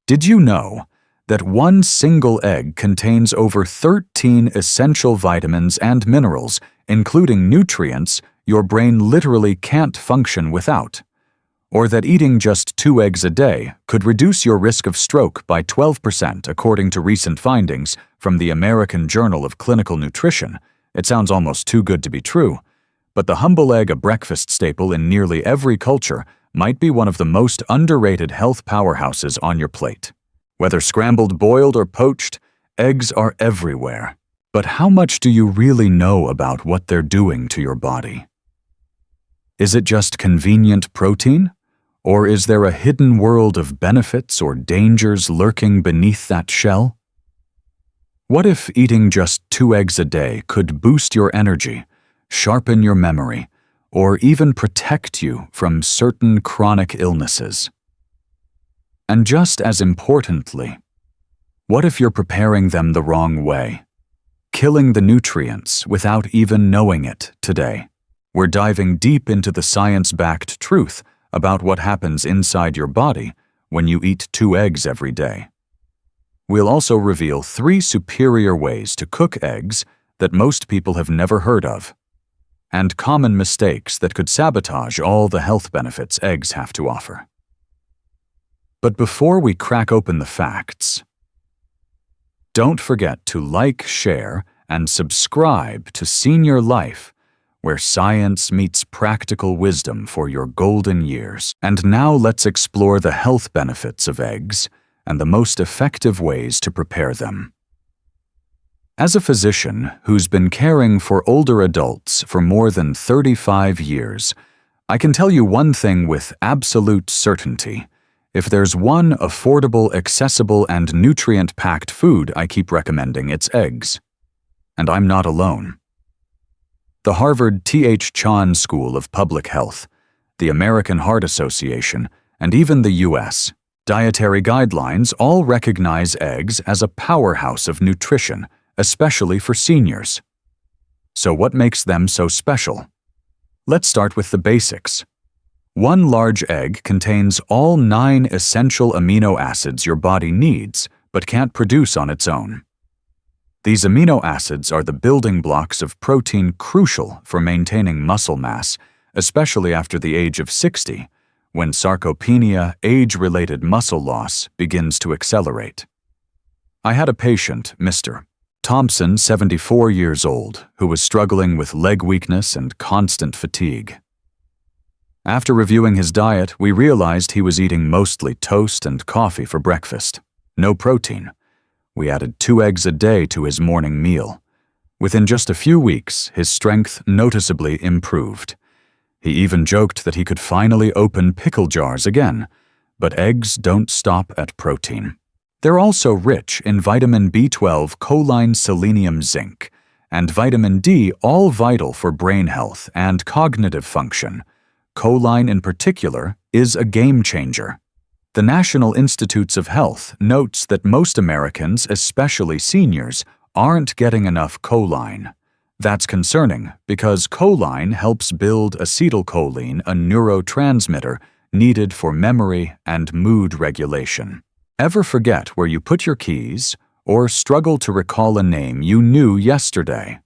Did you know that one single egg contains over 13 essential vitamins and minerals, including nutrients your brain literally can't function without? Or that eating just 2 eggs a day could reduce your risk of stroke by 12% according to recent findings from the American Journal of Clinical Nutrition? It sounds almost too good to be true, but the humble egg, a breakfast staple in nearly every culture, might be one of the most underrated health powerhouses on your plate. Whether scrambled, boiled, or poached, eggs are everywhere. But how much do you really know about what they're doing to your body? Is it just convenient protein? Or is there a hidden world of benefits or dangers lurking beneath that shell? What if eating just 2 eggs a day could boost your energy, sharpen your memory, or even protect you from certain chronic illnesses? And just as importantly, what if you're preparing them the wrong way, killing the nutrients without even knowing it today? We're diving deep into the science-backed truth about what happens inside your body when you eat 2 eggs every day. We'll also reveal 3 superior ways to cook eggs that most people have never heard of, and common mistakes that could sabotage all the health benefits eggs have to offer. But before we crack open the facts, don't forget to like, share, and subscribe to Senior Life, where science meets practical wisdom for your golden years. And now let's explore the health benefits of eggs and the most effective ways to prepare them. As a physician who's been caring for older adults for more than 35 years, I can tell you one thing with absolute certainty. If there's one affordable, accessible, and nutrient-packed food I keep recommending, it's eggs. And I'm not alone. The Harvard T.H. Chan School of Public Health, the American Heart Association, and even the U.S. dietary guidelines all recognize eggs as a powerhouse of nutrition, especially for seniors. So what makes them so special? Let's start with the basics. 1 large egg contains all 9 essential amino acids your body needs but can't produce on its own. These amino acids are the building blocks of protein crucial for maintaining muscle mass, especially after the age of 60, when sarcopenia, age-related muscle loss, begins to accelerate. I had a patient, Mr. Thompson, 74 years old, who was struggling with leg weakness and constant fatigue. After reviewing his diet, we realized he was eating mostly toast and coffee for breakfast. No protein. We added 2 eggs a day to his morning meal. Within just a few weeks, his strength noticeably improved. He even joked that he could finally open pickle jars again. But eggs don't stop at protein. They're also rich in vitamin B12, choline, selenium, zinc, and vitamin D, all vital for brain health and cognitive function. Choline in particular is a game changer. The National Institutes of Health notes that most Americans, especially seniors, aren't getting enough choline. That's concerning because choline helps build acetylcholine, a neurotransmitter needed for memory and mood regulation. Ever forget where you put your keys or struggle to recall a name you knew yesterday?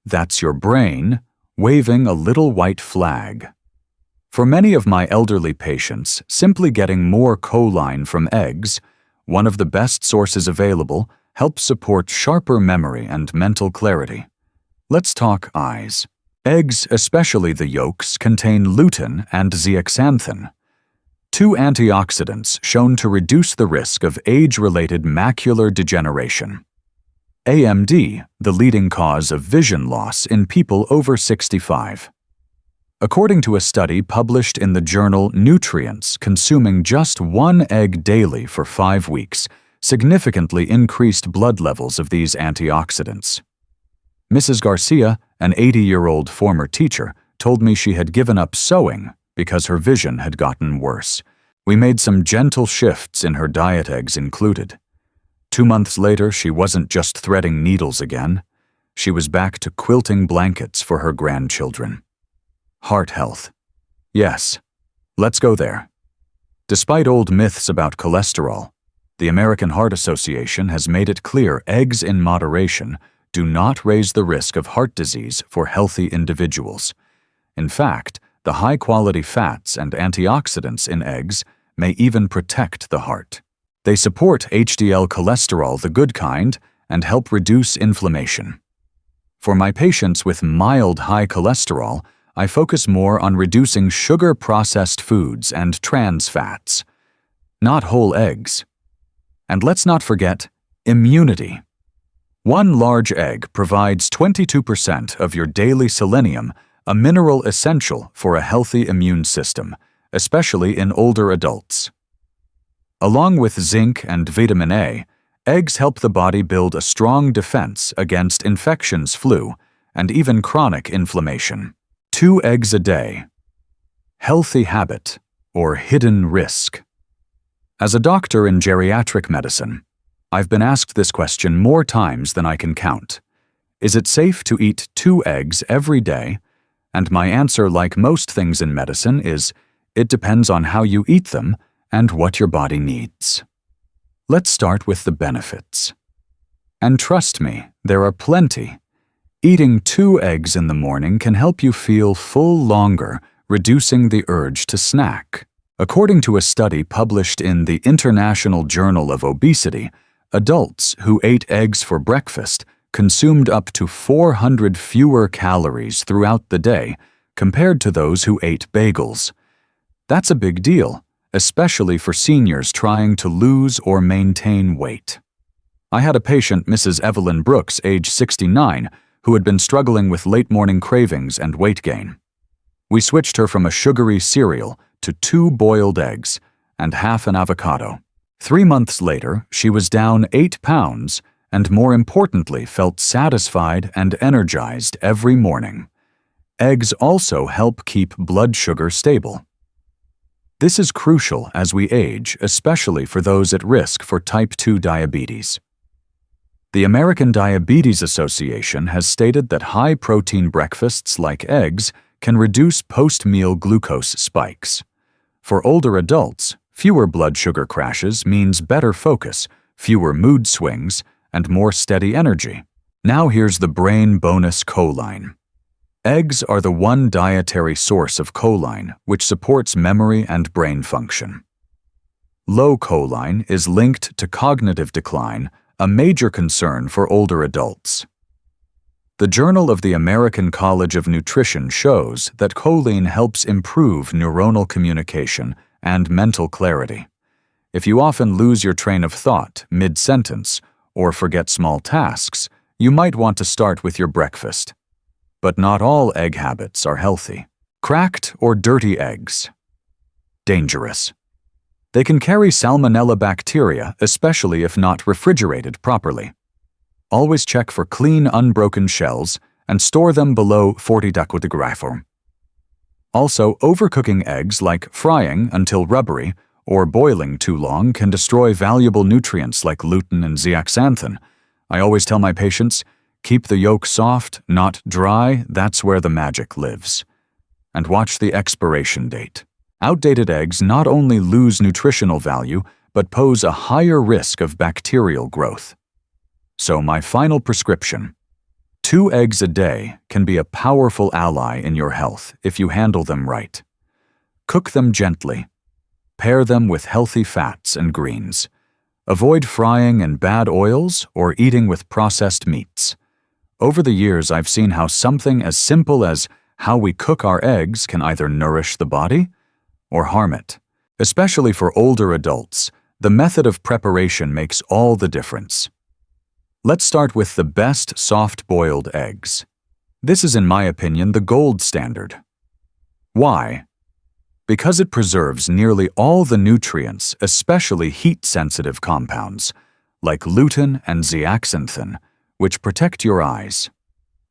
That's your brain waving a little white flag. For many of my elderly patients, simply getting more choline from eggs, one of the best sources available, helps support sharper memory and mental clarity. Let's talk eyes. Eggs, especially the yolks, contain lutein and zeaxanthin, 2 antioxidants shown to reduce the risk of age-related macular degeneration. AMD, the leading cause of vision loss in people over 65. According to a study published in the journal Nutrients, consuming just 1 egg daily for 5 weeks significantly increased blood levels of these antioxidants. Mrs. Garcia, an 80-year-old former teacher, told me she had given up sewing because her vision had gotten worse. We made some gentle shifts in her diet, eggs included. 2 months later, she wasn't just threading needles again. She was back to quilting blankets for her grandchildren. Heart health. Yes, let's go there. Despite old myths about cholesterol, The American Heart Association has made it clear eggs in moderation do not raise the risk of heart disease for healthy individuals. In fact, the high-quality fats and antioxidants in eggs may even protect the heart. They support HDL cholesterol, the good kind, and help reduce inflammation. For my patients with mild high cholesterol, I focus more on reducing sugar-processed foods and trans fats, not whole eggs. And let's not forget immunity. One large egg provides 22% of your daily selenium, a mineral essential for a healthy immune system, especially in older adults. Along with zinc and vitamin A, eggs help the body build a strong defense against infections, flu, and even chronic inflammation. 2 eggs a day. Healthy habit or hidden risk. As a doctor in geriatric medicine, I've been asked this question more times than I can count. Is it safe to eat 2 eggs every day? And my answer, like most things in medicine, is it depends on how you eat them and what your body needs. Let's start with the benefits. And trust me, there are plenty. Eating 2 eggs in the morning can help you feel full longer, reducing the urge to snack. According to a study published in the International Journal of Obesity, adults who ate eggs for breakfast consumed up to 400 fewer calories throughout the day compared to those who ate bagels. That's a big deal, especially for seniors trying to lose or maintain weight. I had a patient, Mrs. Evelyn Brooks, age 69, who had been struggling with late-morning cravings and weight gain. We switched her from a sugary cereal to 2 boiled eggs and half an avocado. 3 months later, she was down 8 pounds and, more importantly, felt satisfied and energized every morning. Eggs also help keep blood sugar stable. This is crucial as we age, especially for those at risk for type 2 diabetes. The American Diabetes Association has stated that high-protein breakfasts like eggs can reduce post-meal glucose spikes. For older adults, fewer blood sugar crashes means better focus, fewer mood swings, and more steady energy. Now here's the brain bonus: choline. Eggs are the one dietary source of choline, which supports memory and brain function. Low choline is linked to cognitive decline, a major concern for older adults. The Journal of the American College of Nutrition shows that choline helps improve neuronal communication and mental clarity. If you often lose your train of thought mid-sentence or forget small tasks, you might want to start with your breakfast. But not all egg habits are healthy. Cracked or dirty eggs. Dangerous. They can carry salmonella bacteria, especially if not refrigerated properly. Always check for clean, unbroken shells and store them below 40 degrees. Also, overcooking eggs, like frying until rubbery or boiling too long, can destroy valuable nutrients like lutein and zeaxanthin. I always tell my patients, keep the yolk soft, not dry. That's where the magic lives. And watch the expiration date. Outdated eggs not only lose nutritional value, but pose a higher risk of bacterial growth. So my final prescription: 2 eggs a day can be a powerful ally in your health if you handle them right. Cook them gently. Pair them with healthy fats and greens. Avoid frying in bad oils or eating with processed meats. Over the years, I've seen how something as simple as how we cook our eggs can either nourish the body or harm it. Especially for older adults, the method of preparation makes all the difference. Let's start with the best soft-boiled eggs. This is, in my opinion, the gold standard. Why? Because it preserves nearly all the nutrients, especially heat-sensitive compounds, like lutein and zeaxanthin, which protect your eyes.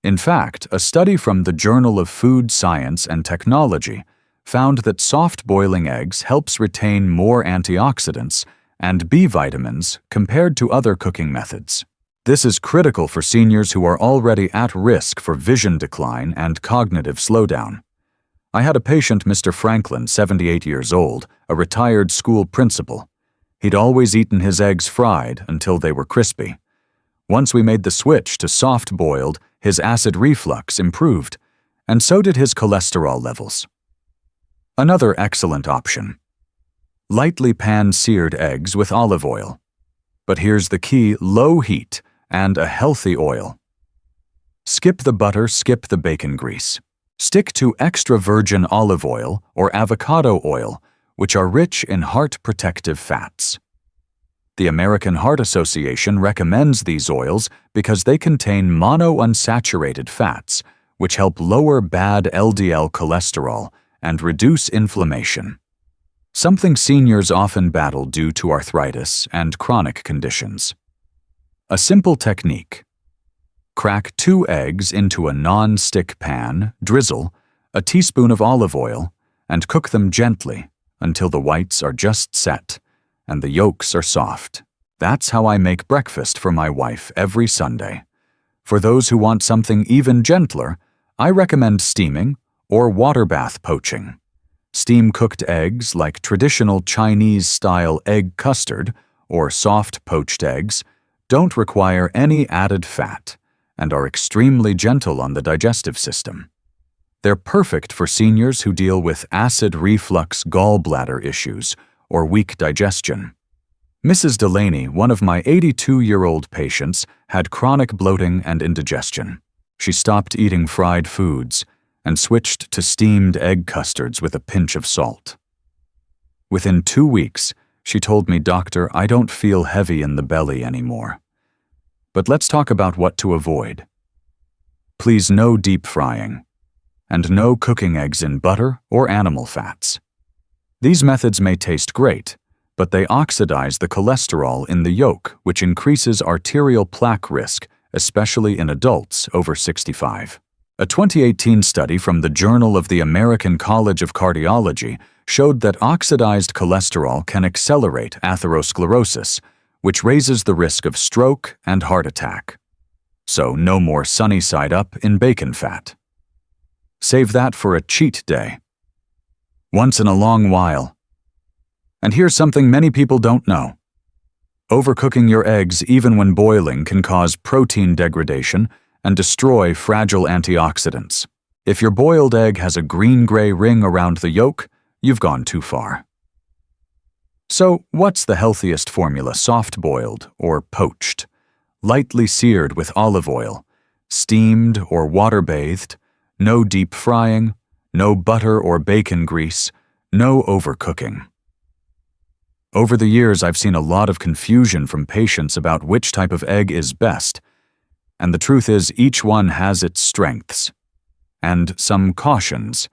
In fact, a study from the Journal of Food Science and Technology found that soft-boiling eggs helps retain more antioxidants and B vitamins compared to other cooking methods. This is critical for seniors who are already at risk for vision decline and cognitive slowdown. I had a patient, Mr. Franklin, 78 years old, a retired school principal. He'd always eaten his eggs fried until they were crispy. Once we made the switch to soft-boiled, his acid reflux improved, and so did his cholesterol levels. Another excellent option: lightly pan-seared eggs with olive oil. But here's the key: low heat and a healthy oil. Skip the butter, skip the bacon grease. Stick to extra virgin olive oil or avocado oil, which are rich in heart-protective fats. The American Heart Association recommends these oils because they contain monounsaturated fats, which help lower bad LDL cholesterol and reduce inflammation, something seniors often battle due to arthritis and chronic conditions. A simple technique: crack 2 eggs into a non-stick pan, drizzle a teaspoon of olive oil, and cook them gently until the whites are just set and the yolks are soft. That's how I make breakfast for my wife every Sunday. For those who want something even gentler, I recommend steaming or water bath poaching. Steam-cooked eggs, like traditional Chinese-style egg custard or soft poached eggs, don't require any added fat and are extremely gentle on the digestive system. They're perfect for seniors who deal with acid reflux gallbladder issues or weak digestion. Mrs. Delaney, one of my 82-year-old patients, had chronic bloating and indigestion. She stopped eating fried foods and switched to steamed egg custards with a pinch of salt. Within 2 weeks, she told me, "Doctor, I don't feel heavy in the belly anymore." But let's talk about what to avoid. Please, no deep frying, and no cooking eggs in butter or animal fats. These methods may taste great, but they oxidize the cholesterol in the yolk, which increases arterial plaque risk, especially in adults over 65. A 2018 study from the Journal of the American College of Cardiology showed that oxidized cholesterol can accelerate atherosclerosis, which raises the risk of stroke and heart attack. So no more sunny side up in bacon fat. Save that for a cheat day. Once in a long while. And here's something many people don't know. Overcooking your eggs even when boiling can cause protein degradation and destroy fragile antioxidants. If your boiled egg has a green-gray ring around the yolk, you've gone too far. So, what's the healthiest formula: soft-boiled or poached, lightly seared with olive oil, steamed or water-bathed, no deep frying, no butter or bacon grease, no overcooking? Over the years, I've seen a lot of confusion from patients about which type of egg is best, and the truth is each one has its strengths and some cautions.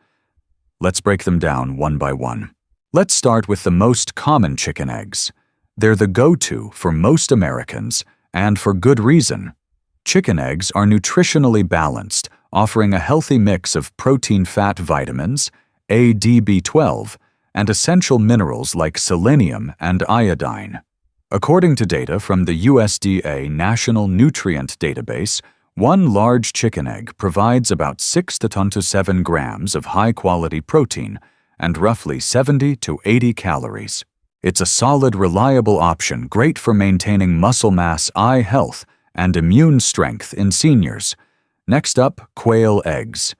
Let's break them down one by one. Let's start with the most common chicken eggs. They're the go-to for most Americans, and for good reason. Chicken eggs are nutritionally balanced, offering a healthy mix of protein-fat vitamins, A, D, B12, and essential minerals like selenium and iodine. According to data from the USDA National Nutrient Database, one large chicken egg provides about 6 to 7 grams of high-quality protein and roughly 70 to 80 calories. It's a solid, reliable option, great for maintaining muscle mass, eye health, and immune strength in seniors. Next up, quail eggs.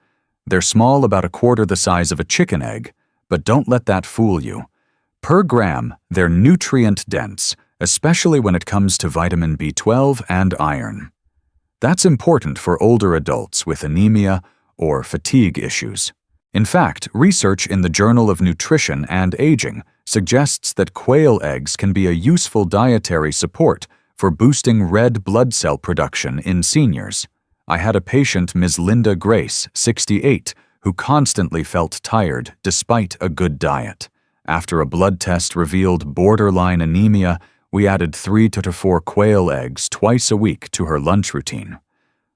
They're small, about a quarter the size of a chicken egg, but don't let that fool you. Per gram, they're nutrient-dense, especially when it comes to vitamin B12 and iron. That's important for older adults with anemia or fatigue issues. In fact, research in the Journal of Nutrition and Aging suggests that quail eggs can be a useful dietary support for boosting red blood cell production in seniors. I had a patient, Ms. Linda Grace, 68, who constantly felt tired despite a good diet. After a blood test revealed borderline anemia, we added 3 to 4 quail eggs twice a week to her lunch routine.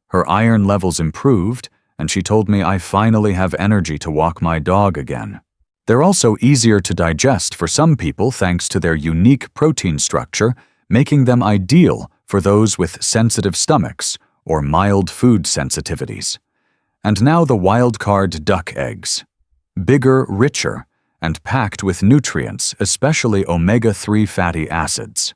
Her iron levels improved, and she told me, "I finally have energy to walk my dog again." They're also easier to digest for some people thanks to their unique protein structure, making them ideal for those with sensitive stomachs or mild food sensitivities. And now the wild card duck eggs. Bigger, richer, and packed with nutrients, especially omega-3 fatty acids.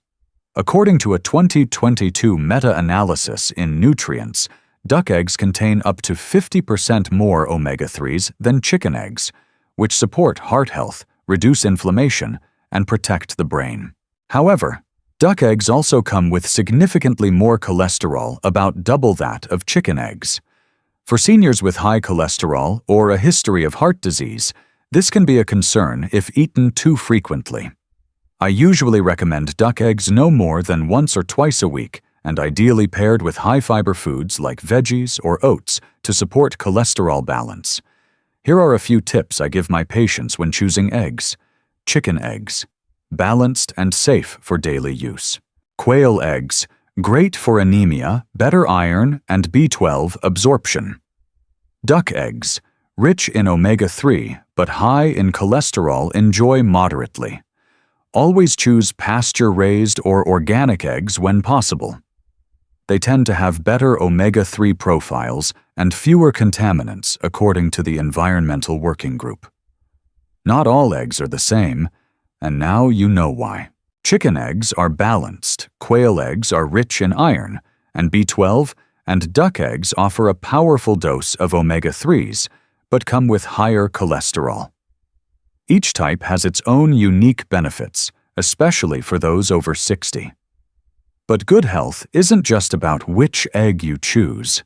According to a 2022 meta-analysis in Nutrients, duck eggs contain up to 50% more omega-3s than chicken eggs, which support heart health, reduce inflammation, and protect the brain. However, duck eggs also come with significantly more cholesterol, about double that of chicken eggs. For seniors with high cholesterol or a history of heart disease, this can be a concern if eaten too frequently. I usually recommend duck eggs no more than once or twice a week, and ideally paired with high-fiber foods like veggies or oats to support cholesterol balance. Here are a few tips I give my patients when choosing eggs. Chicken eggs. Balanced and safe for daily use. Quail eggs. Great for anemia, better iron, and B12 absorption. Duck eggs. Rich in omega-3, but high in cholesterol, enjoy moderately. Always choose pasture-raised or organic eggs when possible. They tend to have better omega-3 profiles and fewer contaminants, according to the Environmental Working Group. Not all eggs are the same, and now you know why. Chicken eggs are balanced, quail eggs are rich in iron and B12, and duck eggs offer a powerful dose of omega-3s, but come with higher cholesterol. Each type has its own unique benefits, especially for those over 60. But good health isn't just about which egg you choose.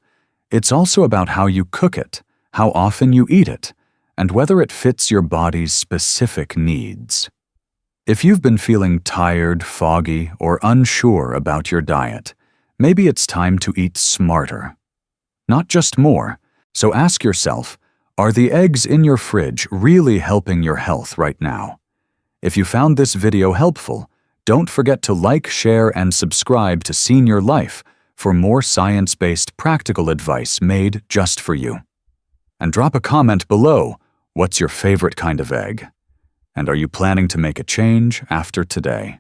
It's also about how you cook it, how often you eat it, and whether it fits your body's specific needs. If you've been feeling tired, foggy, or unsure about your diet, maybe it's time to eat smarter. Not just more, so ask yourself, are the eggs in your fridge really helping your health right now? If you found this video helpful, don't forget to like, share, and subscribe to Senior Life for more science-based practical advice made just for you. And drop a comment below, what's your favorite kind of egg? And are you planning to make a change after today?